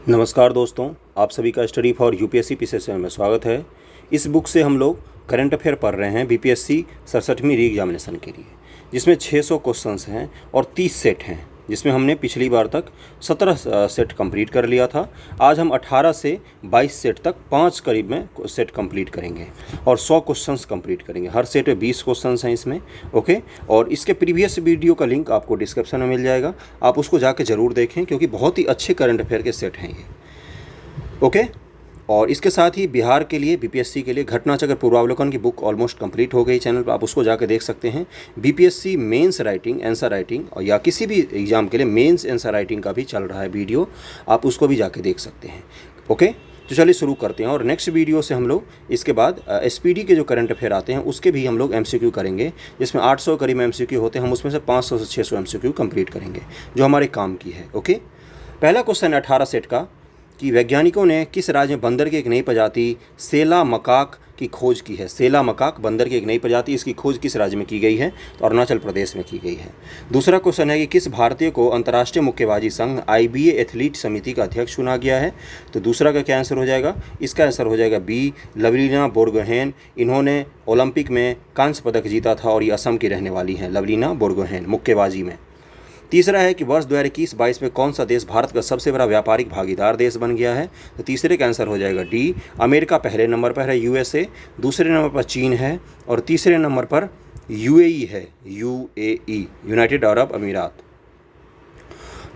नमस्कार दोस्तों, आप सभी का स्टडी फॉर यूपीएससी पीसीएस में स्वागत है। इस बुक से हम लोग करंट अफेयर पढ़ रहे हैं बीपीएससी 67वीं री एग्जामिनेशन के लिए, जिसमें 600 क्वेश्चंस हैं और 30 सेट हैं, जिसमें हमने पिछली बार तक 17 सेट कंप्लीट कर लिया था। आज हम 18 से 22 सेट तक 5 करीब में सेट कंप्लीट करेंगे और 100 क्वेश्चंस कंप्लीट करेंगे। हर सेट में 20 क्वेश्चंस हैं इसमें, ओके। और इसके प्रीवियस वीडियो का लिंक आपको डिस्क्रिप्शन में मिल जाएगा, आप उसको जाके ज़रूर देखें क्योंकि बहुत ही अच्छे करंट अफेयर के सेट हैं ये, ओके। और इसके साथ ही बिहार के लिए बीपीएससी के लिए घटना चक्र पूर्वावलोकन की बुक ऑलमोस्ट कंप्लीट हो गई चैनल पर, आप उसको जाकर देख सकते हैं। BPSC mains writing, answer writing और या किसी भी एग्जाम के लिए मेंस आंसर राइटिंग का भी चल रहा है वीडियो, आप उसको भी जाके देख सकते हैं, ओके। तो चलिए शुरू करते हैं और नेक्स्ट वीडियो से हम लोग इसके बाद एसपीडी के जो करंट अफेयर आते हैं उसके भी हम लोग एमसीक्यू करेंगे, जिसमें 800 करीब एमसीक्यू होते हैं। हम उसमें से 500 से 600 एमसीक्यू कंप्लीट करेंगे जो हमारे काम की है, ओके। पहला क्वेश्चन 18 सेट का कि वैज्ञानिकों ने किस राज्य में बंदर की एक नई प्रजाति सेला मकाक की खोज की है। सेला मकाक बंदर की एक नई प्रजाति, इसकी खोज किस राज्य में की गई है? तो अरुणाचल प्रदेश में की गई है। दूसरा क्वेश्चन है कि किस भारतीय को अंतर्राष्ट्रीय मुक्केबाजी संघ आईबीए एथलीट समिति का अध्यक्ष चुना गया है? तो दूसरा का क्या आंसर हो जाएगा? इसका आंसर हो जाएगा बी, लवलीना बोरगोहेन। इन्होंने ओलंपिक में कांस्य पदक जीता था और ये असम की रहने वाली हैं, लवलीना बोरगोहेन, मुक्केबाजी में। तीसरा है कि वर्ष 2021-22 में कौन सा देश भारत का सबसे बड़ा व्यापारिक भागीदार देश बन गया है? तो तीसरे का आंसर हो जाएगा डी, अमेरिका पहले नंबर पर है, यूएसए दूसरे नंबर पर चीन है और तीसरे नंबर पर यूएई है, यूएई, यूनाइटेड अरब अमीरात।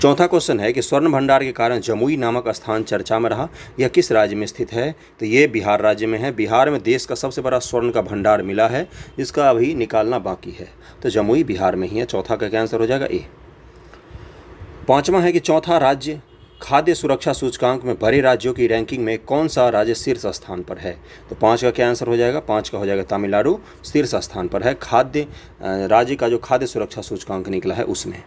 चौथा क्वेश्चन है कि स्वर्ण भंडार के कारण जमुई नामक स्थान चर्चा में रहा, यह किस राज्य में स्थित है? तो ये बिहार राज्य में है। बिहार में देश का सबसे बड़ा स्वर्ण का भंडार मिला है, जिसका अभी निकालना बाकी है। तो जमुई बिहार में ही है। चौथा का क्या आंसर हो जाएगा? ए। पांचवा है कि चौथा राज्य खाद्य सुरक्षा सूचकांक में बड़े राज्यों की रैंकिंग में कौन सा राज्य शीर्ष स्थान पर है? तो 5 का क्या आंसर हो जाएगा? 5 का हो जाएगा तमिलनाडु शीर्ष स्थान पर है, खाद्य राज्य का जो खाद्य सुरक्षा सूचकांक निकला है उसमें।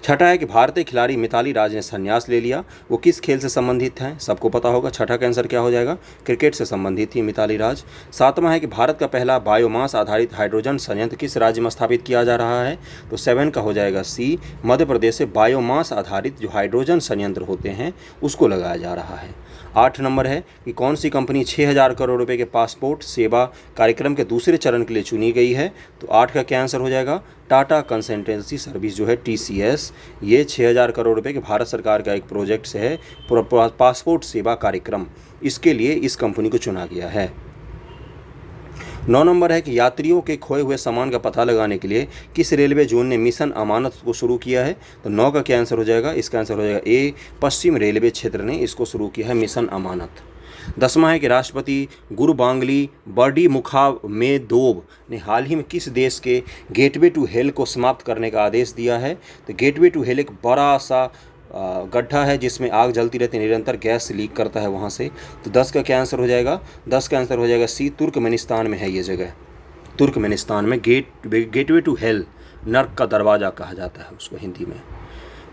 छठा है कि भारतीय खिलाड़ी मिताली राज ने संन्यास ले लिया, वो किस खेल से संबंधित हैं? सबको पता होगा। छठा का आंसर क्या हो जाएगा? क्रिकेट से संबंधित थी मिताली राज। सातवां है कि भारत का पहला बायोमास आधारित हाइड्रोजन संयंत्र किस राज्य में स्थापित किया जा रहा है? तो 7 का हो जाएगा सी, मध्य प्रदेश से बायोमास आधारित जो हाइड्रोजन संयंत्र होते हैं उसको लगाया जा रहा है। 8 नंबर है कि कौन सी कंपनी 6000 करोड़ रुपए के पासपोर्ट सेवा कार्यक्रम के दूसरे चरण के लिए चुनी गई है? तो 8 का क्या आंसर हो जाएगा? टाटा कंसल्टेंसी सर्विस जो है टीसीएस, ये 6000 करोड़ रुपए के भारत सरकार का एक प्रोजेक्ट से है, पासपोर्ट सेवा कार्यक्रम, इसके लिए इस कंपनी को चुना गया है। 9 नंबर है कि यात्रियों के खोए हुए सामान का पता लगाने के लिए किस रेलवे जोन ने मिशन अमानत को शुरू किया है? तो 9 का क्या आंसर हो जाएगा? इसका आंसर हो जाएगा ए, पश्चिम रेलवे क्षेत्र ने इसको शुरू किया है, मिशन अमानत। 10वां है कि राष्ट्रपति गुरुबांगली बर्डिमुखामेदोव ने हाल ही में किस देश के गेटवे टू हेल को समाप्त करने का आदेश दिया है? तो गेटवे टू हेल एक बड़ा सा गड्ढा है जिसमें आग जलती रहती है, निरंतर गैस लीक करता है वहाँ से। तो 10 का क्या आंसर हो जाएगा? 10 का आंसर हो जाएगा सी, तुर्कमेनिस्तान में है ये जगह, तुर्कमेनिस्तान में। गेटवे टू हेल, नर्क का दरवाज़ा कहा जाता है उसको हिंदी में।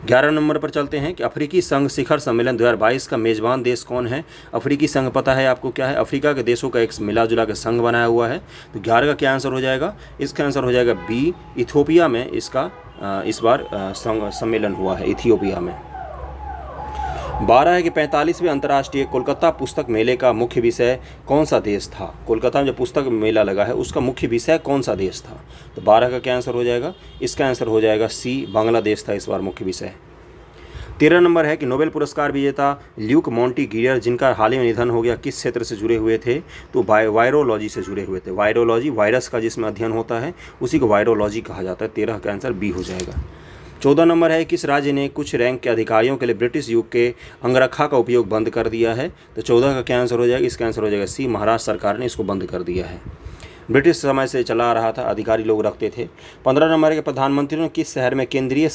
11 नंबर पर चलते हैं कि अफ्रीकी संघ शिखर सम्मेलन 2022 का मेज़बान देश कौन है? अफ्रीकी संघ पता है आपको क्या है? अफ्रीका के देशों का एक मिला जुला के संघ बनाया हुआ है। तो 11 का क्या आंसर हो जाएगा? इसका आंसर हो जाएगा बी, इथियोपिया में इसका इस बार सम्मेलन हुआ है, इथियोपिया में। 12 है कि 45वें अंतर्राष्ट्रीय कोलकाता पुस्तक मेले का मुख्य विषय कौन सा देश था? कोलकाता में जो पुस्तक मेला लगा है उसका मुख्य विषय कौन सा देश था? तो 12 का क्या आंसर हो जाएगा? इसका आंसर हो जाएगा सी, बांग्लादेश था इस बार मुख्य विषय। 13 नंबर है कि नोबेल पुरस्कार विजेता ल्यूक मॉन्टीगियर, जिनका हाल ही में निधन हो गया, किस क्षेत्र से जुड़े हुए थे? तो वायरोलॉजी से जुड़े हुए थे। वायरोलॉजी, वायरस का जिसमें अध्ययन होता है उसी को वायरोलॉजी कहा जाता है। 13 का आंसर बी हो जाएगा। 14 नंबर है किस राज्य ने कुछ रैंक के अधिकारियों के लिए ब्रिटिश युग के अंगरखा का उपयोग बंद कर दिया है? तो 14 का क्या आंसर हो जाएगा? इसका आंसर हो जाएगा सी, महाराष्ट्र सरकार ने इसको बंद कर दिया है। ब्रिटिश समय से चला आ रहा था, अधिकारी लोग रखते थे। 15 नंबर के प्रधानमंत्री ने किस शहर में केंद्रीय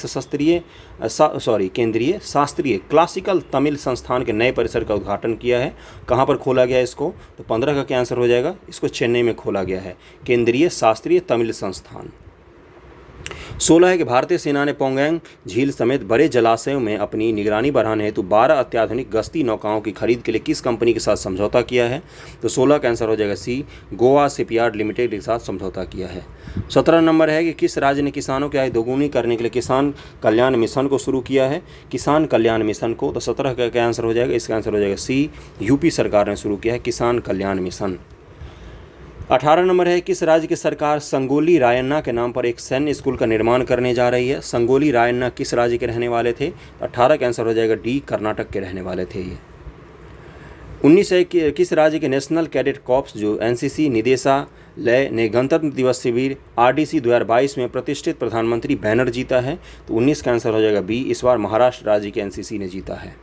शास्त्रीय क्लासिकल तमिल संस्थान के नए परिसर का उद्घाटन किया है? कहाँ पर खोला गया इसको? तो 15 का क्या आंसर हो जाएगा? इसको चेन्नई में खोला गया है, केंद्रीय शास्त्रीय तमिल संस्थान। 16 है कि भारतीय सेना ने पोंगैंग झील समेत बड़े जलाशयों में अपनी निगरानी बढ़ाने हेतु 12 अत्याधुनिक गश्ती नौकाओं की खरीद के लिए किस कंपनी के साथ समझौता किया है? तो 16 का आंसर हो जाएगा सी, गोवा शिपयार्ड लिमिटेड के साथ समझौता किया है। 17 नंबर है कि किस राज्य ने किसानों की आय दोगुनी करने के लिए किसान कल्याण मिशन को शुरू किया है? किसान कल्याण मिशन को। तो 17 का क्या आंसर हो जाएगा? इसका आंसर हो जाएगा सी, यूपी सरकार ने शुरू किया है किसान कल्याण मिशन। 18 नंबर है किस राज्य की सरकार संगोली रायन्ना के नाम पर एक सैन्य स्कूल का निर्माण करने जा रही है? संगोली रायन्ना किस राज्य के रहने वाले थे? 18 का आंसर हो जाएगा डी, कर्नाटक के रहने वाले थे ये। 19 है कि किस राज्य के नेशनल कैडेट कॉर्प्स जो एनसीसी निदेशालय ने गणतंत्र दिवस शिविर आरडीसी 2022 में प्रतिष्ठित प्रधानमंत्री बैनर जीता है? तो 19 का आंसर हो जाएगा बी, इस बार महाराष्ट्र राज्य के एनसीसी ने जीता है।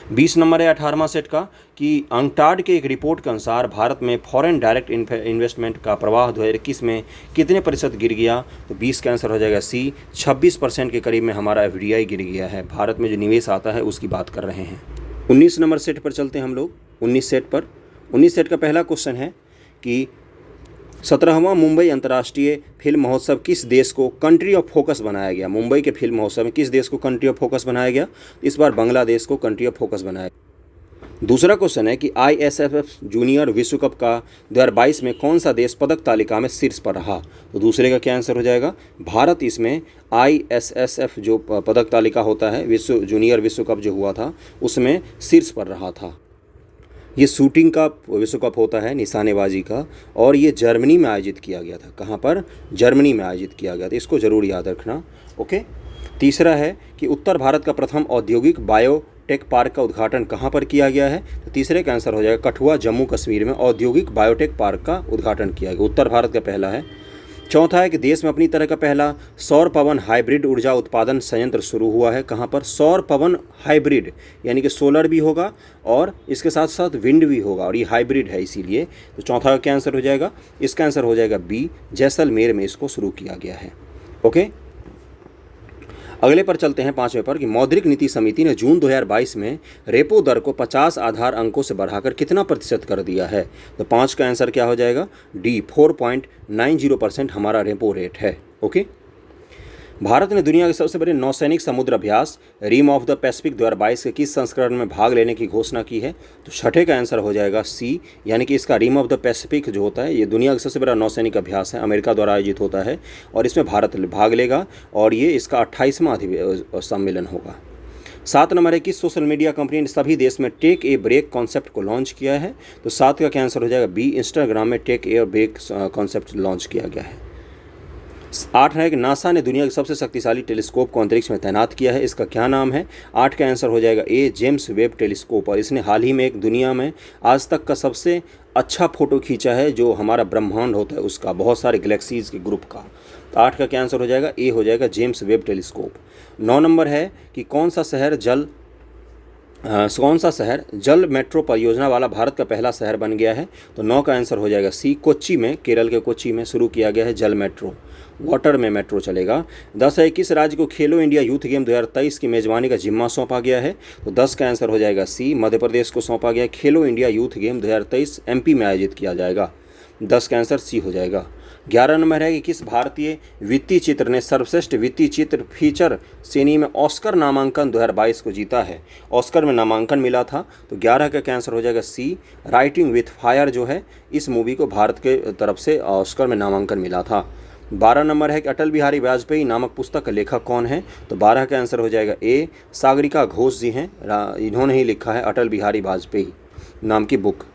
20 नंबर है 18वां सेट का कि अंकटाड के एक रिपोर्ट के अनुसार भारत में फॉरेन डायरेक्ट इन्वेस्टमेंट का प्रवाह 2021 में कितने प्रतिशत गिर गया? तो 20 का आंसर हो जाएगा सी, 26% के करीब में हमारा एफडीआई गिर गया है। भारत में जो निवेश आता है उसकी बात कर रहे हैं। 19 नंबर सेट पर चलते हैं हम लोग। 19 सेट का पहला क्वेश्चन है कि 17वां मुंबई अंतर्राष्ट्रीय फिल्म महोत्सव किस देश को कंट्री ऑफ फोकस बनाया गया? मुंबई के फिल्म महोत्सव में किस देश को कंट्री ऑफ फोकस बनाया गया? इस बार बांग्लादेश को कंट्री ऑफ फोकस बनाया। दूसरा क्वेश्चन है कि ISSF जूनियर विश्व कप का 2022 में कौन सा देश पदक तालिका में शीर्ष पर रहा? तो दूसरे का क्या आंसर हो जाएगा? भारत इसमें ISSF जो पदक तालिका होता है जूनियर विश्व कप जो हुआ था उसमें शीर्ष पर रहा था। ये शूटिंग का विश्व कप होता है, निशानेबाजी का, और ये जर्मनी में आयोजित किया गया था। कहाँ पर? जर्मनी में आयोजित किया गया था। इसको ज़रूर याद रखना। ओके। तीसरा है कि उत्तर भारत का प्रथम औद्योगिक बायोटेक पार्क का उद्घाटन कहाँ पर किया गया है? तो तीसरे का आंसर हो जाएगा कठुआ, जम्मू कश्मीर में औद्योगिक बायोटेक पार्क का उद्घाटन किया गया। उत्तर भारत का पहला है। चौथा है कि देश में अपनी तरह का पहला सौर पवन हाइब्रिड ऊर्जा उत्पादन संयंत्र शुरू हुआ है। कहाँ पर? सौर पवन हाइब्रिड, यानी कि सोलर भी होगा और इसके साथ साथ विंड भी होगा, और ये हाइब्रिड है इसीलिए। तो चौथा का क्या आंसर हो जाएगा? इसका आंसर हो जाएगा बी, जैसलमेर में इसको शुरू किया गया है। ओके। अगले पर चलते हैं 5वें पर कि मौद्रिक नीति समिति ने जून 2022 में रेपो दर को 50 आधार अंकों से बढ़ाकर कितना प्रतिशत कर दिया है? तो 5 का आंसर क्या हो जाएगा? डी, 4.90% हमारा रेपो रेट है। ओके। भारत ने दुनिया के सबसे बड़े नौसैनिक समुद्र अभ्यास रिम ऑफ द पैसिफिक 2022 के किस संस्करण में भाग लेने की घोषणा की है? तो छठे का आंसर हो जाएगा सी, यानी कि इसका रिम ऑफ द पैसिफिक जो होता है ये दुनिया का सबसे बड़ा नौसैनिक अभ्यास है, अमेरिका द्वारा आयोजित होता है और इसमें भारत भाग लेगा और ये इसका 28वां सम्मेलन होगा। 7 नंबर है किस सोशल मीडिया कंपनी ने सभी देश में टेक ए ब्रेक कॉन्सेप्ट को लॉन्च किया है? तो 7 का क्या आंसर हो जाएगा? बी, इंस्टाग्राम में take a break concept launch किया गया है। 8 है कि नासा ने दुनिया के सबसे शक्तिशाली टेलीस्कोप को अंतरिक्ष में तैनात किया है। इसका क्या नाम है? 8 का आंसर हो जाएगा ए, जेम्स वेब टेलीस्कोप, और इसने हाल ही में एक दुनिया में आज तक का सबसे अच्छा फोटो खींचा है जो हमारा ब्रह्मांड होता है उसका, बहुत सारे गैलेक्सीज के ग्रुप का। तो 8 का क्या आंसर हो जाएगा? ए हो जाएगा, जेम्स वेब टेलीस्कोप। 9 नंबर है कि कौन सा शहर जल मेट्रो परियोजना वाला भारत का पहला शहर बन गया है? तो 9 का आंसर हो जाएगा सी, कोच्चि में, केरल के कोच्चि में शुरू किया गया है जल मेट्रो, वाटर में मेट्रो चलेगा। 10 है किस राज्य को खेलो इंडिया यूथ गेम 2023 की मेजबानी का जिम्मा सौंपा गया है? तो 10 का आंसर हो जाएगा सी, मध्य प्रदेश को सौंपा गया। खेलो इंडिया यूथ गेम 2023 MP में आयोजित किया जाएगा। 10 का आंसर सी हो जाएगा। 11 नंबर है कि किस भारतीय वित्तीय चित्र ने सर्वश्रेष्ठ वित्तीय चित्र फीचर श्रेणी में ऑस्कर नामांकन 2022 को जीता है? ऑस्कर में नामांकन मिला था। तो 11 का आंसर हो जाएगा सी, राइटिंग विथ फायर जो है इस मूवी को भारत के तरफ से ऑस्कर में नामांकन मिला था। 12 नंबर है कि अटल बिहारी वाजपेयी नामक पुस्तक का लेखक कौन है? तो 12 का आंसर हो जाएगा ए, सागरिका घोष जी हैं, इन्होंने ही लिखा है अटल बिहारी वाजपेयी नाम की book.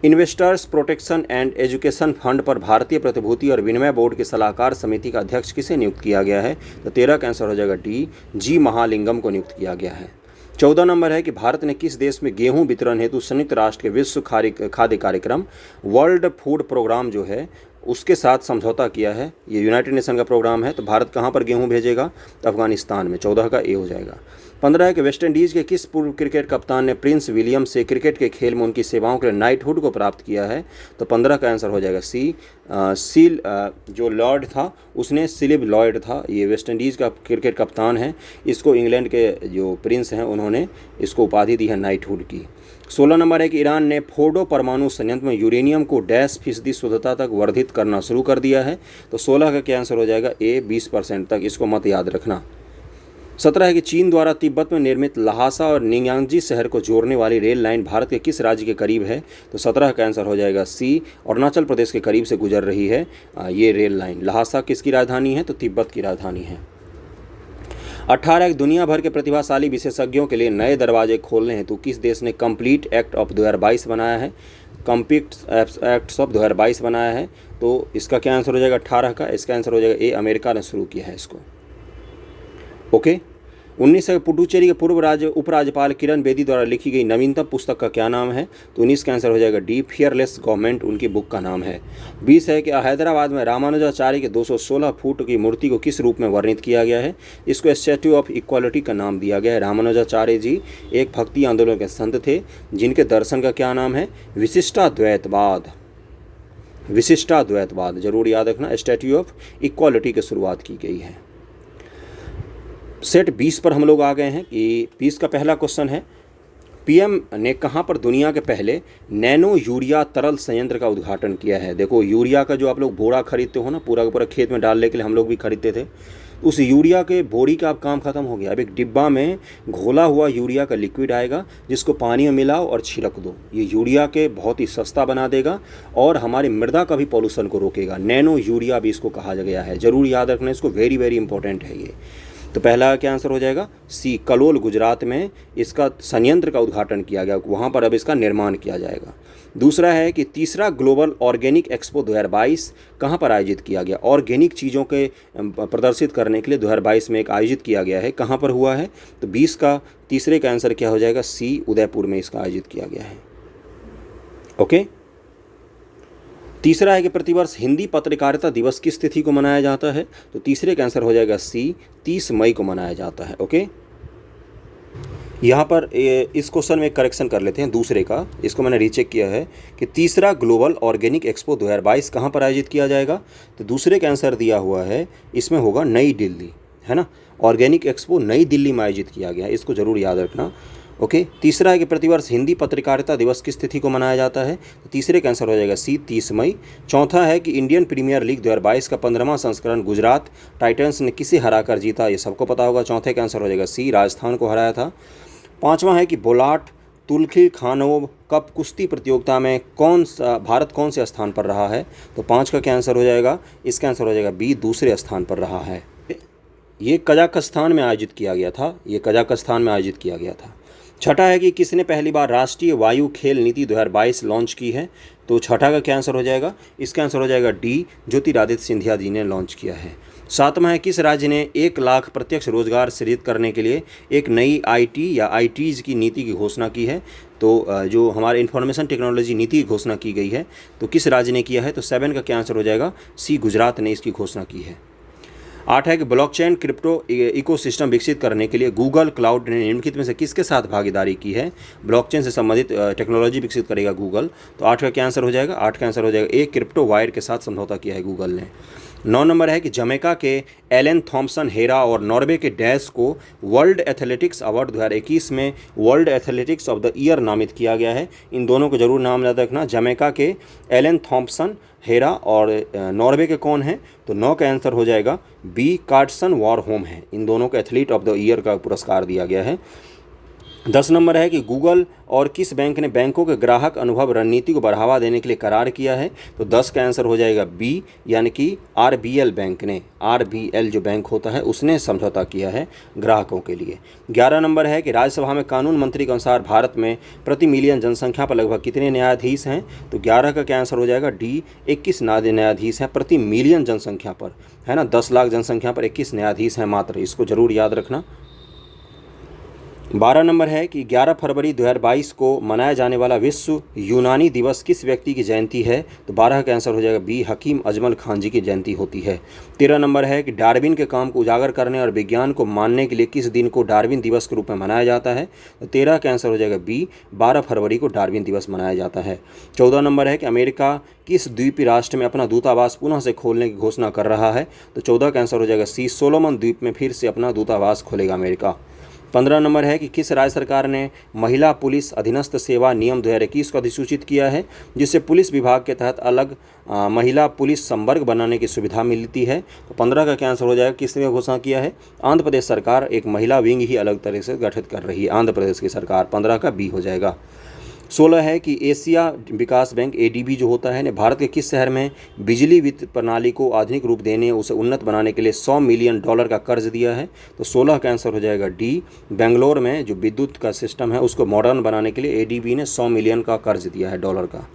Investors protection and education fund पर भारतीय प्रतिभूति और विनिमय बोर्ड की सलाहकार समिति का अध्यक्ष किसे नियुक्त किया गया है? तो 13 का आंसर हो जाएगा डी, जी महालिंगम को नियुक्त किया गया है। 14 नंबर है कि भारत ने किस देश में गेहूं वितरण हेतु संयुक्त राष्ट्र के विश्व खाद्य कार्यक्रम वर्ल्ड फूड प्रोग्राम जो है उसके साथ समझौता किया है? ये यूनाइटेड नेशन का प्रोग्राम है। तो भारत कहाँ पर गेहूं भेजेगा? तो अफगानिस्तान में। 14 का ए हो जाएगा। 15 है कि वेस्ट इंडीज़ के किस पूर्व क्रिकेट कप्तान ने प्रिंस विलियम से क्रिकेट के खेल में उनकी सेवाओं के लिए नाइटहुड को प्राप्त किया है? तो 15 का आंसर हो जाएगा सी, सील जो लॉर्ड था उसने, सिलिब लॉयड था, ये वेस्ट इंडीज़ का क्रिकेट कप्तान है। इसको इंग्लैंड के जो प्रिंस हैं उन्होंने इसको उपाधि दी है नाइटहुड की। 16 नंबर है कि ईरान ने फोर्डो परमाणु संयंत्र में यूरेनियम को 10% शुद्धता तक वर्धित करना शुरू कर दिया है। तो 16 का क्या आंसर हो जाएगा? ए, 20% तक। इसको मत याद रखना। 17 है कि चीन द्वारा तिब्बत में निर्मित लहासा और निंग्यांजी शहर को जोड़ने वाली रेल लाइन भारत के किस राज्य के करीब है? तो 17 का आंसर हो जाएगा सी, अरुणाचल प्रदेश के करीब से गुजर रही है ये रेल लाइन। लहासा किसकी राजधानी है? तो तिब्बत की राजधानी है। 18 एक दुनिया भर के प्रतिभाशाली विशेषज्ञों के लिए नए दरवाजे खोलने हेतु किस देश ने कंप्लीट एक्ट ऑफ 2022 बनाया है? कंप्लीट एक्ट्स ऑफ 2022 बनाया है। तो इसका क्या आंसर हो जाएगा 18 का? इसका आंसर हो जाएगा ए, अमेरिका ने शुरू किया है इसको। ओके। 19 है पुडुचेरी के पूर्व उपराज्यपाल किरण बेदी द्वारा लिखी गई नवीनतम पुस्तक का क्या नाम है? तो 19 का आंसर हो जाएगा डी, फियरलेस गवर्नमेंट उनकी बुक का नाम है। 20 है कि हैदराबाद में रामानुजाचार्य के 216 फुट की मूर्ति को किस रूप में वर्णित किया गया है? इसको स्टैट्यू ऑफ इक्वालिटी का नाम दिया गया है। रामानुजाचार्य जी एक भक्ति आंदोलन के संत थे जिनके दर्शन का क्या नाम है? विशिष्टाद्वैतवाद। विशिष्टाद्वैतवाद जरूर याद रखना। स्टैट्यू ऑफ इक्वालिटी की शुरुआत की गई है। सेट 20 पर हम लोग आ गए हैं कि 20 का पहला क्वेश्चन है, पीएम ने कहाँ पर दुनिया के पहले नैनो यूरिया तरल संयंत्र का उद्घाटन किया है? देखो यूरिया का जो आप लोग बोरा खरीदते हो ना, पूरा का पूरा खेत में डालने के लिए हम लोग भी खरीदते थे, उस यूरिया के बोरी का अब काम खत्म हो गया। अब एक डिब्बा में घोला हुआ यूरिया का लिक्विड आएगा जिसको पानी में मिलाओ और छिड़क दो। ये यूरिया के बहुत ही सस्ता बना देगा और हमारी मृदा का भी पॉल्यूशन को रोकेगा। नैनो यूरिया भी इसको कहा गया है, जरूर याद रखना इसको, वेरी वेरी इंपॉर्टेंट है ये। तो पहला क्या आंसर हो जाएगा? सी, कलोल गुजरात में इसका संयंत्र का उद्घाटन किया गया, वहाँ पर अब इसका निर्माण किया जाएगा। दूसरा है कि तीसरा ग्लोबल ऑर्गेनिक एक्सपो 2022 कहाँ पर आयोजित किया गया? ऑर्गेनिक चीज़ों के प्रदर्शित करने के लिए 2022 में एक आयोजित किया गया है, कहाँ पर हुआ है? तो 20 का तीसरे का आंसर क्या हो जाएगा? सी, उदयपुर में इसका आयोजित किया गया है। ओके। तीसरा है कि प्रतिवर्ष हिंदी पत्रकारिता दिवस किस तिथि को मनाया जाता है? तो तीसरे का आंसर हो जाएगा सी, 30 मई को मनाया जाता है। ओके। यहाँ पर इस क्वेश्चन में एक करेक्शन कर लेते हैं दूसरे का, इसको मैंने रीचेक किया है कि तीसरा ग्लोबल ऑर्गेनिक एक्सपो 2022 कहाँ पर आयोजित किया जाएगा? तो दूसरे का आंसर दिया हुआ है, इसमें होगा नई दिल्ली, है ना। ऑर्गेनिक एक्सपो नई दिल्ली में आयोजित किया गया है, इसको जरूर याद रखना। ओके। तीसरा है कि प्रतिवर्ष हिंदी पत्रकारिता दिवस किस तिथि को मनाया जाता है? तो तीसरे का आंसर हो जाएगा सी, 30 मई। चौथा है कि इंडियन प्रीमियर लीग 2022 का 15वां संस्करण गुजरात टाइटंस ने किसे हराकर जीता? ये सबको पता होगा। चौथे का आंसर हो जाएगा सी, राजस्थान को हराया था। पांचवा है कि बोलाट तुल्खी खानोव कप कुश्ती प्रतियोगिता में भारत कौन से स्थान पर रहा है? तो 5 का क्या आंसर हो जाएगा? इसका आंसर हो जाएगा बी, दूसरे स्थान पर रहा है। ये कजाकिस्तान में आयोजित किया गया था, ये कजाकिस्तान में आयोजित किया गया था। छठा है कि किसने पहली बार राष्ट्रीय वायु खेल नीति 2022 लॉन्च की है? तो छठा का क्या आंसर हो जाएगा? इसका आंसर हो जाएगा डी, ज्योतिरादित्य सिंधिया जी ने लॉन्च किया है। सातवां है किस राज्य ने 1 लाख प्रत्यक्ष रोजगार सृजित करने के लिए एक नई आईटी या आईटीज की नीति की घोषणा की है? तो जो हमारे इंफॉर्मेशन टेक्नोलॉजी नीति की घोषणा की गई है, तो किस राज्य ने किया है? तो 7 का क्या आंसर हो जाएगा? सी, गुजरात ने इसकी घोषणा की है। 8 है कि ब्लॉकचेन क्रिप्टो इकोसिस्टम विकसित करने के लिए गूगल क्लाउड ने निम्नलिखित में से किसके साथ भागीदारी की है? ब्लॉकचेन से संबंधित टेक्नोलॉजी विकसित करेगा गूगल। तो 8 का क्या आंसर हो जाएगा? 8 का आंसर हो जाएगा ए, क्रिप्टो वायर के साथ समझौता किया है गूगल ने। 9 नंबर है कि जमैका के एलन थॉम्पसन हेरा और नॉर्वे के डैश को वर्ल्ड एथलेटिक्स अवार्ड 2021 में world athletics of the year नामित किया गया है। इन दोनों को जरूर नाम याद रखना। जमैका के एलन थॉम्पसन हेरा और नॉर्वे के कौन हैं? तो 9 का आंसर हो जाएगा बी, कार्टसन वॉरहोम है। इन दोनों को एथलीट ऑफ द ईयर का पुरस्कार दिया गया है। 10 नंबर है कि गूगल और किस बैंक ने बैंकों के ग्राहक अनुभव रणनीति को बढ़ावा देने के लिए करार किया है? तो 10 का आंसर हो जाएगा बी, यानी कि आरबीएल बैंक ने, आरबीएल जो बैंक होता है उसने समझौता किया है ग्राहकों के लिए। 11 नंबर है कि राज्यसभा में कानून मंत्री के अनुसार भारत में प्रति मिलियन जनसंख्या पर लगभग कितने न्यायाधीश हैं? तो 11 का क्या आंसर हो जाएगा? डी, 21 न्यायाधीश हैं प्रति मिलियन जनसंख्या पर, है ना। 10 लाख जनसंख्या पर 21 न्यायाधीश हैं मात्र, इसको जरूर याद रखना। 12 नंबर है कि 11 फरवरी 2022 को मनाया जाने वाला विश्व यूनानी दिवस किस व्यक्ति की जयंती है? तो 12 का आंसर हो जाएगा बी, हकीम अजमल खान जी की जयंती होती है। 13 नंबर है कि डार्विन के काम को उजागर करने और विज्ञान को मानने के लिए किस दिन को डार्विन दिवस के रूप में मनाया जाता है? तो 13 का आंसर हो जाएगा बी, 12 फरवरी को डार्विन दिवस मनाया जाता है। 14 नंबर है कि अमेरिका किस द्वीपीय राष्ट्र में अपना दूतावास पुनः से खोलने की घोषणा कर रहा है? तो 14 का आंसर हो जाएगा सी, सोलोमन द्वीप में फिर से अपना दूतावास खोलेगा अमेरिका। 15 नंबर है कि किस राज्य सरकार ने महिला पुलिस अधीनस्थ सेवा नियम 2021 को अधिसूचित किया है, जिससे पुलिस विभाग के तहत अलग महिला पुलिस संवर्ग बनाने की सुविधा मिलती है? तो 15 का क्या आंसर हो जाएगा, किसने घोषणा किया है? आंध्र प्रदेश सरकार एक महिला विंग ही अलग तरह से गठित कर रही है, आंध्र प्रदेश की सरकार। 15 का बी हो जाएगा। 16 है कि एशिया विकास बैंक एडीबी जो होता है ने भारत के किस शहर में बिजली वित्त प्रणाली को आधुनिक रूप देने, उसे उन्नत बनाने के लिए $100 मिलियन का कर्ज दिया है? तो 16 का आंसर हो जाएगा डी, बेंगलोर में जो विद्युत का सिस्टम है उसको मॉडर्न बनाने के लिए एडीबी ने $100 मिलियन का कर्ज दिया है, डॉलर का।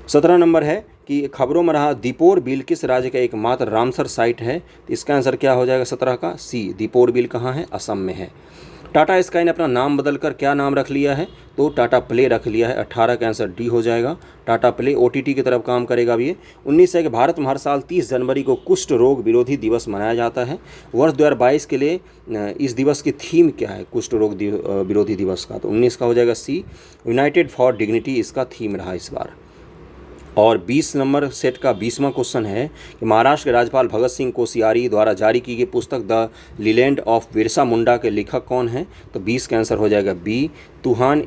17 नंबर है कि खबरों में रहा दीपोर बिल किस राज्य का एकमात्र रामसर साइट है? तो इसका आंसर क्या हो जाएगा 17 का? सी, दीपोर बिल कहाँ है? असम में है। टाटा स्काई ने अपना नाम बदलकर क्या नाम रख लिया है? तो टाटा प्ले रख लिया है। 18 का आंसर डी हो जाएगा, टाटा प्ले ओटीटी की तरफ काम करेगा अब ये। 19 है कि भारत में हर साल 30 जनवरी को कुष्ठ रोग विरोधी दिवस मनाया जाता है। वर्ष 2022 के लिए इस दिवस की थीम क्या है कुष्ठ रोग विरोधी दिवस का? तो 19 का हो जाएगा सी, यूनाइटेड फॉर डिग्निटी इसका थीम रहा इस बार। और 20 नंबर सेट का 20वां क्वेश्चन है कि महाराष्ट्र के राज्यपाल भगत सिंह कोश्यारी द्वारा जारी की गई पुस्तक द लीलैंड ऑफ बिरसा मुंडा के लेखक कौन है? तो 20 का आंसर हो जाएगा बी, तुहिन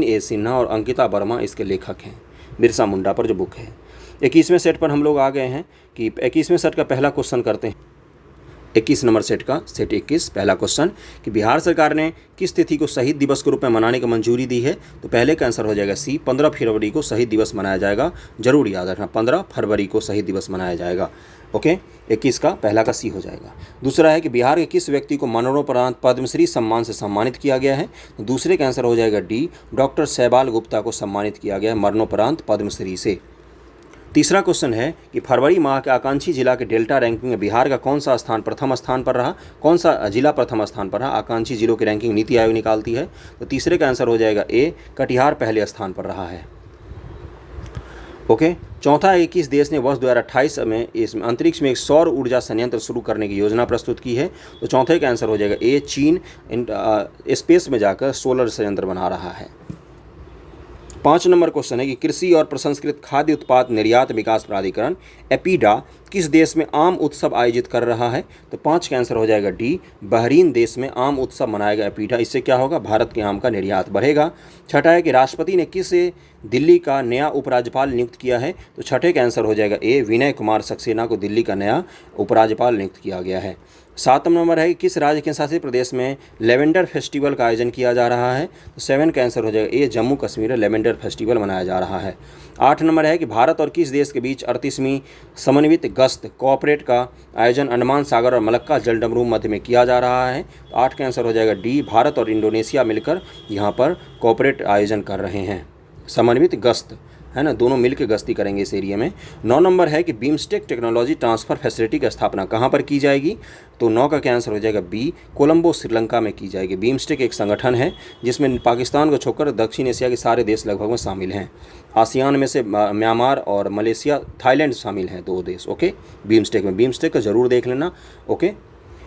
ए सिन्हा और अंकिता वर्मा इसके लेखक हैं, बिरसा मुंडा पर जो बुक है। 21वें सेट पर हम लोग आ गए हैं कि 21वें सेट का पहला क्वेश्चन करते हैं। 21 नंबर सेट का सेट 21 पहला क्वेश्चन कि बिहार सरकार ने किस तिथि को शहीद दिवस के रूप में मनाने की मंजूरी दी है? तो पहले का आंसर हो जाएगा सी, 15 फरवरी को शहीद दिवस मनाया जाएगा। जरूर याद रखना, 15 फरवरी को शहीद दिवस मनाया जाएगा। ओके, 21 का पहला का सी हो जाएगा। दूसरा है कि बिहार के किस व्यक्ति को मरणोपरांत पद्मश्री सम्मान से सम्मानित किया गया है? तो दूसरे का आंसर हो जाएगा डी, डॉक्टर शैबाल गुप्ता को सम्मानित किया गया है मरणोपरांत पद्मश्री से। तीसरा क्वेश्चन है कि फरवरी माह के आकांक्षी जिला के डेल्टा रैंकिंग में बिहार का कौन सा स्थान प्रथम स्थान पर रहा? कौन सा जिला प्रथम स्थान पर रहा? आकांक्षी जिलों की रैंकिंग नीति आयोग निकालती है। तो तीसरे का आंसर हो जाएगा ए, कटिहार पहले स्थान पर रहा है। ओके, चौथा है कि किस देश ने वर्ष 2028 में इसमें अंतरिक्ष में एक सौर ऊर्जा संयंत्र शुरू करने की योजना प्रस्तुत की है? तो चौथे का आंसर हो जाएगा ए, चीन स्पेस में जाकर सोलर संयंत्र बना रहा है। 5 नंबर क्वेश्चन है कि कृषि और प्रसंस्कृत खाद्य उत्पाद निर्यात विकास प्राधिकरण एपीडा किस देश में आम उत्सव आयोजित कर रहा है? तो 5 का आंसर हो जाएगा डी, बहरीन देश में आम उत्सव मनाएगा एपीडा। इससे क्या होगा? भारत के आम का निर्यात बढ़ेगा। छठा है कि राष्ट्रपति ने किस दिल्ली का नया उपराज्यपाल नियुक्त किया है? तो छठे का आंसर हो जाएगा ए, विनय कुमार सक्सेना को दिल्ली का नया उपराज्यपाल नियुक्त किया गया है। 7 नंबर है कि किस राज्य के शासित प्रदेश में लेवेंडर फेस्टिवल का आयोजन किया जा रहा है? तो 7 का आंसर हो जाएगा ए, जम्मू कश्मीर लेवेंडर फेस्टिवल मनाया जा रहा है। 8 नंबर है कि भारत और किस देश के बीच 38वीं समन्वित गश्त कोऑपरेट का आयोजन अंडमान सागर और मलक्का जलडमरू मध्य में किया जा रहा है? तो 8 का आंसर हो जाएगा डी, भारत और इंडोनेशिया मिलकर यहाँ पर कोऑपरेट आयोजन कर रहे हैं, समन्वित गश्त है ना, दोनों मिलकर गश्ती करेंगे इस एरिया में। 9 नंबर है कि बीमस्टेक टेक्नोलॉजी ट्रांसफ़र फैसिलिटी की स्थापना कहाँ पर की जाएगी? तो 9 का क्या आंसर हो जाएगा बी, कोलंबो श्रीलंका में की जाएगी। बीमस्टेक एक संगठन है जिसमें पाकिस्तान को छोड़कर दक्षिण एशिया के सारे देश लगभग में शामिल हैं। आसियान में से म्यांमार और मलेशिया, थाईलैंड शामिल हैं, 2 देश। ओके, बीमस्टेक में, बीमस्टेक का जरूर देख लेना। ओके,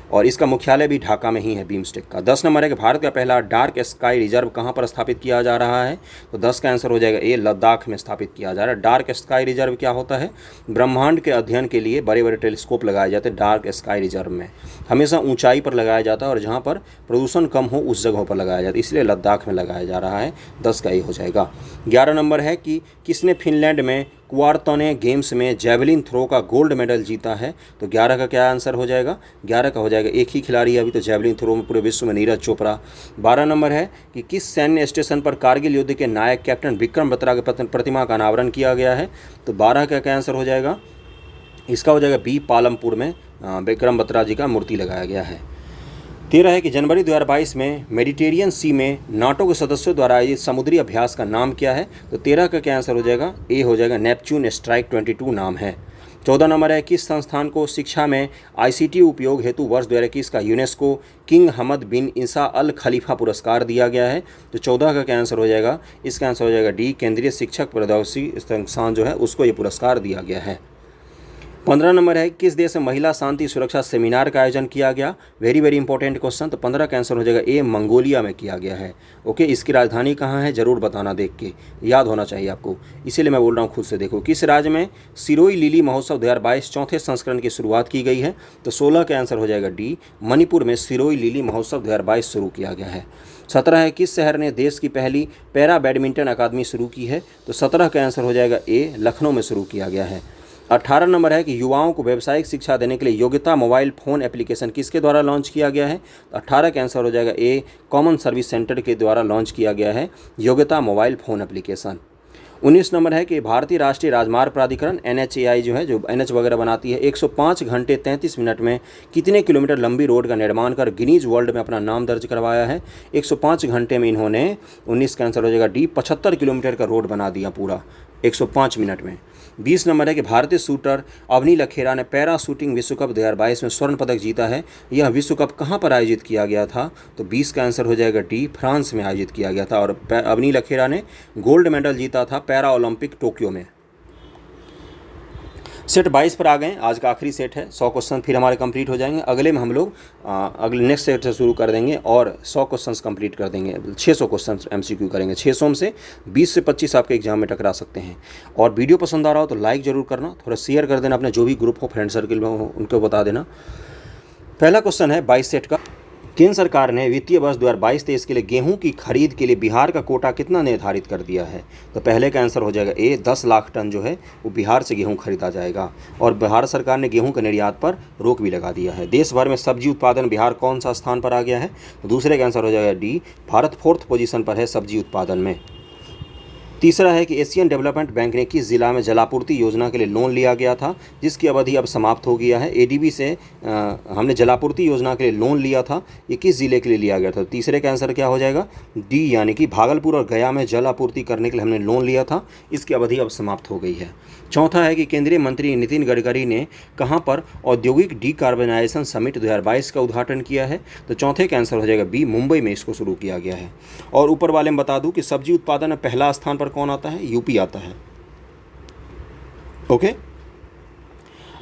और इसका मुख्यालय भी ढाका में ही है बीमस्टेक का। 10 नंबर है कि भारत का पहला डार्क स्काई रिजर्व कहाँ पर स्थापित किया जा रहा है? तो 10 का आंसर हो जाएगा ए, लद्दाख में स्थापित किया जा रहा है। डार्क स्काई रिजर्व क्या होता है? ब्रह्मांड के अध्ययन के लिए बड़े बड़े टेलीस्कोप लगाए जाते हैं डार्क स्काई रिजर्व में, हमेशा ऊंचाई पर लगाया जाता है और जहाँ पर प्रदूषण कम हो उस जगहों पर लगाया जाता है, इसलिए लद्दाख में लगाया जा रहा है। 10 का ए हो जाएगा। 11 नंबर है कि किसने फिनलैंड में क्वार्टोने गेम्स में जेवलिन थ्रो का गोल्ड मेडल जीता है? तो 11 का क्या आंसर हो जाएगा? 11 का हो जाएगा एक ही खिलाड़ी है अभी तो जेवलिन थ्रो में पूरे विश्व में, नीरज चोपड़ा। 12 नंबर है कि किस सैन्य स्टेशन पर कारगिल युद्ध के नायक कैप्टन विक्रम बत्रा की प्रतिमा का अनावरण किया गया है? तो 12 का क्या आंसर हो जाएगा? इसका हो जाएगा बी, पालमपुर में विक्रम बत्रा जी का मूर्ति लगाया गया है। 13 है कि जनवरी 2022 में मेडिटेरियन सी में नाटो के सदस्यों द्वारा आयोजित समुद्री अभ्यास का नाम क्या है? तो 13 का क्या आंसर हो जाएगा? ए हो जाएगा, नेपच्यून स्ट्राइक 22 नाम है। 14 नंबर है, किस संस्थान को शिक्षा में ICT उपयोग हेतु वर्ष 2021 का यूनेस्को किंग हमद बिन ईसा अल खलीफा पुरस्कार दिया गया है? तो 14 का क्या आंसर हो जाएगा? इसका आंसर हो जाएगा डी, केंद्रीय शिक्षक प्रौद्योगिकी संस्थान जो है उसको ये पुरस्कार दिया गया है। 15 नंबर है, किस देश में महिला शांति सुरक्षा सेमिनार का आयोजन किया गया? Very very important question. तो 15 का आंसर हो जाएगा ए, मंगोलिया में किया गया है। ओके, इसकी राजधानी कहाँ है जरूर बताना, देख के याद होना चाहिए आपको, इसीलिए मैं बोल रहा हूँ खुद से देखो। किस राज्य में सिरोई लिली महोत्सव 2022 चौथे संस्करण की शुरुआत की गई है? तो 16 का आंसर हो जाएगा डी, मणिपुर में सिरोई लिली महोत्सव 2022 शुरू किया गया है। 17 है, किस शहर ने देश की पहली पैरा बैडमिंटन अकादमी शुरू की है? तो 17 का आंसर हो जाएगा ए, लखनऊ में शुरू किया गया है। 18 नंबर है कि युवाओं को व्यावसायिक शिक्षा देने के लिए योग्यता मोबाइल फ़ोन एप्लीकेशन किसके द्वारा लॉन्च किया गया है? तो 18 का आंसर हो जाएगा ए, कॉमन सर्विस सेंटर के द्वारा लॉन्च किया गया है योग्यता मोबाइल फ़ोन एप्लीकेशन। 19 नंबर है कि भारतीय राष्ट्रीय राजमार्ग प्राधिकरण NHAI जो है, जो NH वगैरह बनाती है, 105 घंटे 33 मिनट में कितने किलोमीटर लंबी रोड का निर्माण कर गिनीज वर्ल्ड में अपना नाम दर्ज करवाया है? 105 घंटे में इन्होंने, 19 का आंसर हो जाएगा डी, 75 किलोमीटर का रोड बना दिया पूरा 105 मिनट में। 20 नंबर है कि भारतीय शूटर अवनी लखेरा ने पैरा शूटिंग विश्व कप 2022 में स्वर्ण पदक जीता है। यह विश्व कप कहाँ पर आयोजित किया गया था? तो 20 का आंसर हो जाएगा डी, फ्रांस में आयोजित किया गया था। और अवनी लखेरा ने गोल्ड मेडल जीता था पैरा ओलंपिक टोक्यो में। सेट 22 पर आ गए, आज का आखिरी सेट है। 100 क्वेश्चन फिर हमारे कंप्लीट हो जाएंगे। अगले में हम लोग अगले नेक्स्ट सेट से शुरू कर देंगे और 100 क्वेश्चंस कंप्लीट कर देंगे। 600 क्वेश्चन MCQ करेंगे। 600 में से 20 से 25 आपके एग्जाम में टकरा सकते हैं। और वीडियो पसंद आ रहा हो तो लाइक ज़रूर करना, थोड़ा शेयर कर देना, अपने जो भी ग्रुप हो, फ्रेंड सर्कल में हो, उनको बता देना। पहला क्वेश्चन है 22 सेट का, केंद्र सरकार ने वित्तीय वर्ष 2022-23 के लिए गेहूं की खरीद के लिए बिहार का कोटा कितना निर्धारित कर दिया है? तो पहले का आंसर हो जाएगा ए, 10 लाख टन जो है वो बिहार से गेहूं खरीदा जाएगा। और बिहार सरकार ने गेहूं के निर्यात पर रोक भी लगा दिया है। देश भर में सब्जी उत्पादन बिहार कौन सा स्थान पर आ गया है? तो दूसरे का आंसर हो जाएगा डी, भारत 4th पोजीशन पर है सब्जी उत्पादन में। तीसरा है कि एशियन डेवलपमेंट बैंक ने किस जिला में जलापूर्ति योजना के लिए लोन लिया गया था जिसकी अवधि अब समाप्त हो गया है? ADB से हमने जलापूर्ति योजना के लिए लोन लिया था, ये किस जिले के लिए लिया गया था? तीसरे का आंसर क्या हो जाएगा? डी, यानी कि भागलपुर और गया में जल आपूर्ति करने के लिए हमने लोन लिया था, इसकी अवधि अब समाप्त हो गई है। चौथा है कि केंद्रीय मंत्री नितिन गडकरी ने कहाँ पर औद्योगिक डिकार्बनाइजेशन समिट 2022 का उद्घाटन किया है? तो चौथे का आंसर हो जाएगा बी, मुंबई में इसको शुरू किया गया है। और ऊपर वाले में बता दूं कि सब्जी उत्पादन में पहला स्थान पर कौन आता है? यूपी आता है। ओके,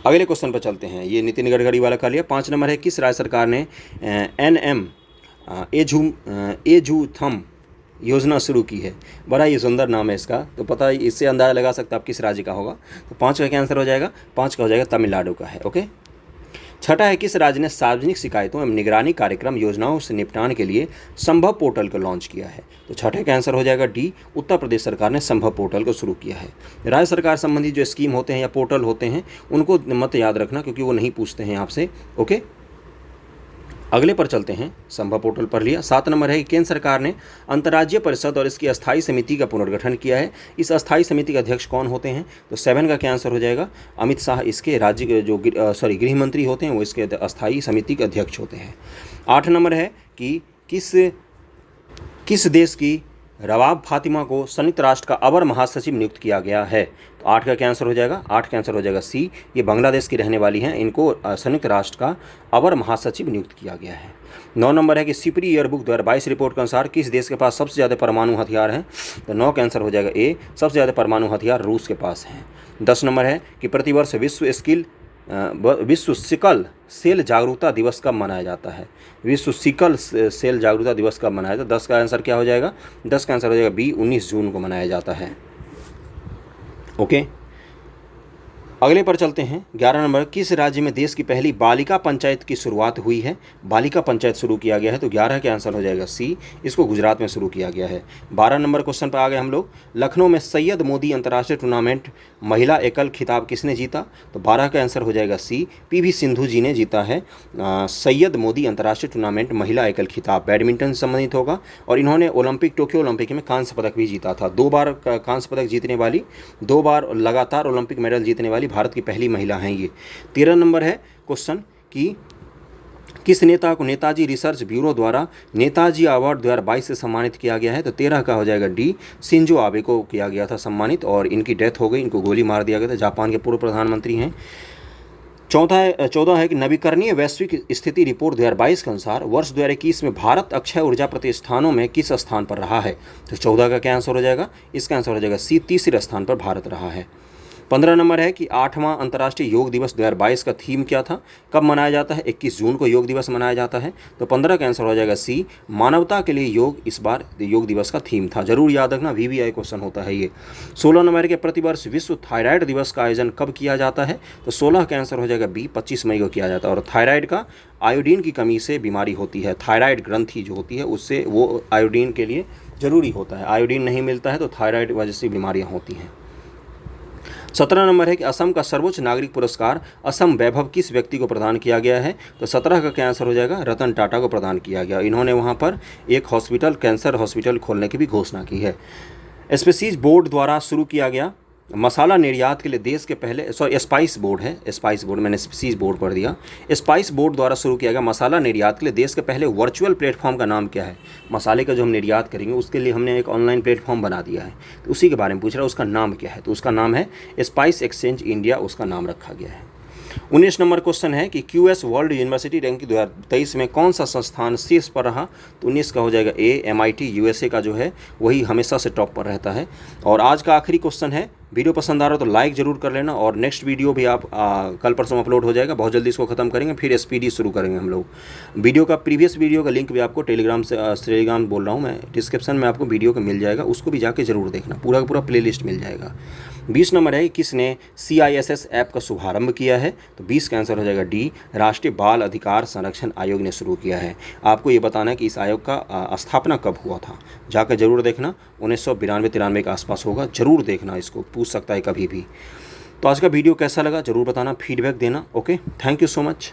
अगले क्वेश्चन पर चलते हैं। ये नितिन गडकरी वाला कर लिया। 5 नंबर है, किस राज्य सरकार ने NM एझूथम योजना शुरू की है? बड़ा ही सुंदर नाम है इसका, तो पता है, इससे अंदाजा लगा सकते आप किस राज्य का होगा। तो 5 का क्या आंसर हो जाएगा? 5 का हो जाएगा तमिलनाडु का है। ओके, छठा है, किस राज्य ने सार्वजनिक शिकायतों एवं निगरानी कार्यक्रम योजनाओं से निपटान के लिए संभव पोर्टल को लॉन्च किया है? तो छठे का आंसर हो जाएगा डी, उत्तर प्रदेश सरकार ने संभव पोर्टल को शुरू किया है। राज्य सरकार संबंधी जो स्कीम होते हैं या पोर्टल होते हैं उनको मत याद रखना, क्योंकि वो नहीं पूछते हैं आपसे। ओके, अगले पर चलते हैं। संभव पोर्टल पर लिया। 7 नंबर है कि केंद्र सरकार ने अंतर्राज्यीय परिषद और इसकी अस्थायी समिति का पुनर्गठन किया है। इस अस्थायी समिति के अध्यक्ष कौन होते हैं? तो 7 का क्या आंसर हो जाएगा? अमित शाह इसके राज्य के जो गृह मंत्री होते हैं वो इसके अस्थायी समिति के अध्यक्ष होते हैं। 8 नंबर है कि किस देश की रवाब फातिमा को संयुक्त राष्ट्र का अवर महासचिव नियुक्त किया गया है? तो 8 का क्या आंसर हो जाएगा? 8 का आंसर हो जाएगा सी, ये बांग्लादेश की रहने वाली हैं, इनको संयुक्त राष्ट्र का अवर महासचिव नियुक्त किया गया है। 9 नंबर है कि सिपरी ईयरबुक 2022 रिपोर्ट के अनुसार किस देश के पास सबसे ज़्यादा परमाणु हथियार हैं? तो 9 का आंसर हो जाएगा ए, सबसे ज़्यादा परमाणु हथियार रूस के पास हैं। 10 नंबर है कि प्रतिवर्ष विश्व सिकल सेल जागरूकता दिवस कब मनाया जाता है? विश्व सिकल सेल जागरूकता दिवस कब मनाया जाता है? 10 का आंसर क्या हो जाएगा? 10 का आंसर हो जाएगा बी, 19 जून को मनाया जाता है। ओके, अगले पर चलते हैं। 11 नंबर, किस राज्य में देश की पहली बालिका पंचायत की शुरुआत हुई है? बालिका पंचायत शुरू किया गया है, तो 11 का आंसर हो जाएगा सी, इसको गुजरात में शुरू किया गया है। 12 नंबर क्वेश्चन पर आ गए हम लोग। लखनऊ में सैयद मोदी अंतर्राष्ट्रीय टूर्नामेंट महिला एकल खिताब किसने जीता? तो 12 का आंसर हो जाएगा सी, PV सिंधु जी ने जीता है सैयद मोदी अंतर्राष्ट्रीय टूर्नामेंट महिला एकल खिताब। बैडमिंटन से संबंधित होगा और इन्होंने टोक्यो ओलंपिक में कांस्य पदक भी जीता था। 2 बार कांस्य पदक जीतने वाली, 2 बार लगातार ओलंपिक मेडल जीतने वाली भारत की पहली महिला हैं ये। 13 नंबर है क्वेश्चन कि किस नेता को नेताजी रिसर्च ब्यूरो द्वारा नेताजी अवार्ड 2022 से सम्मानित किया गया है? तो 13 का हो जाएगा डी, शिंजो आबे को किया गया था सम्मानित और इनकी डेथ हो गई, इनको गोली मार दिया गया था। जापान के पूर्व प्रधानमंत्री हैं। 14 है कि नवीकरणीय वैश्विक स्थिति रिपोर्ट 2022 के अनुसार वर्ष 2021 में भारत अक्षय ऊर्जा प्रतिष्ठानों में किस स्थान पर रहा है? तो 14 का क्या आंसर हो जाएगा? इसका आंसर हो जाएगा सी, तीसरे स्थान पर भारत रहा है। 15 नंबर है कि 8वां अंतर्राष्ट्रीय योग दिवस 2022 का थीम क्या था? कब मनाया जाता है? 21 जून को योग दिवस मनाया जाता है। तो 15 का आंसर हो जाएगा सी, मानवता के लिए योग इस बार योग दिवस का थीम था। जरूर याद रखना, VVI क्वेश्चन होता है ये। 16 नंबर के प्रतिवर्ष विश्व थायराइड दिवस का आयोजन कब किया जाता है? तो 16 का आंसर हो जाएगा बी, 25 मई को किया जाता है। और थायराइड का आयोडीन की कमी से बीमारी होती है, थायराइड ग्रंथि जो होती है उससे वो आयोडीन के लिए ज़रूरी होता है। आयोडीन नहीं मिलता है तो थायराइड वजह से बीमारियाँ होती हैं। 17 नंबर है कि असम का सर्वोच्च नागरिक पुरस्कार असम वैभव किस व्यक्ति को प्रदान किया गया है? तो 17 का क्या आंसर हो जाएगा? रतन टाटा को प्रदान किया गया। इन्होंने वहाँ पर एक हॉस्पिटल, कैंसर हॉस्पिटल खोलने की भी घोषणा की है। स्पाइस बोर्ड द्वारा शुरू किया गया मसाला निर्यात के लिए देश के पहले, स्पाइस बोर्ड है, स्पाइस बोर्ड, मैंने स्पीसीज बोर्ड पढ़ दिया। स्पाइस बोर्ड द्वारा शुरू किया गया मसाला निर्यात के लिए देश के पहले वर्चुअल प्लेटफॉर्म का नाम क्या है? मसाले का जो हम निर्यात करेंगे उसके लिए हमने एक ऑनलाइन प्लेटफॉर्म बना दिया है, तो उसी के बारे में पूछ रहा है, उसका नाम क्या है? तो उसका नाम है स्पाइस एक्सचेंज इंडिया, उसका नाम रखा गया है। 19 नंबर क्वेश्चन है कि QS वर्ल्ड यूनिवर्सिटी रैंकिंग 2023 में कौन सा संस्थान शीर्ष पर रहा? तो 19 का हो जाएगा ए, MIT USA का जो है वही हमेशा से टॉप पर रहता है। और आज का आखिरी क्वेश्चन है, वीडियो पसंद आ रहा हो तो लाइक जरूर कर लेना और नेक्स्ट वीडियो भी आप कल परसों अपलोड हो जाएगा, बहुत जल्दी इसको खत्म करेंगे, फिर SPD शुरू करेंगे हम लोग। वीडियो का प्रीवियस वीडियो का लिंक भी आपको टेलीग्राम बोल रहा हूँ मैं, डिस्क्रिप्शन में आपको वीडियो का मिल जाएगा, उसको भी जाके जरूर देखना, पूरा का पूरा प्लेलिस्ट मिल जाएगा। 20 नंबर है किसने CISS ऐप का शुभारंभ किया है? तो 20 का आंसर हो जाएगा डी, राष्ट्रीय बाल अधिकार संरक्षण आयोग ने शुरू किया है। आपको ये बताना है कि इस आयोग का स्थापना कब हुआ था, जाकर जरूर देखना, 1992-93 के आसपास होगा, जरूर देखना, इसको पूछ सकता है कभी भी। तो आज का वीडियो कैसा लगा जरूर बताना, फीडबैक देना। Okay, thank you so much.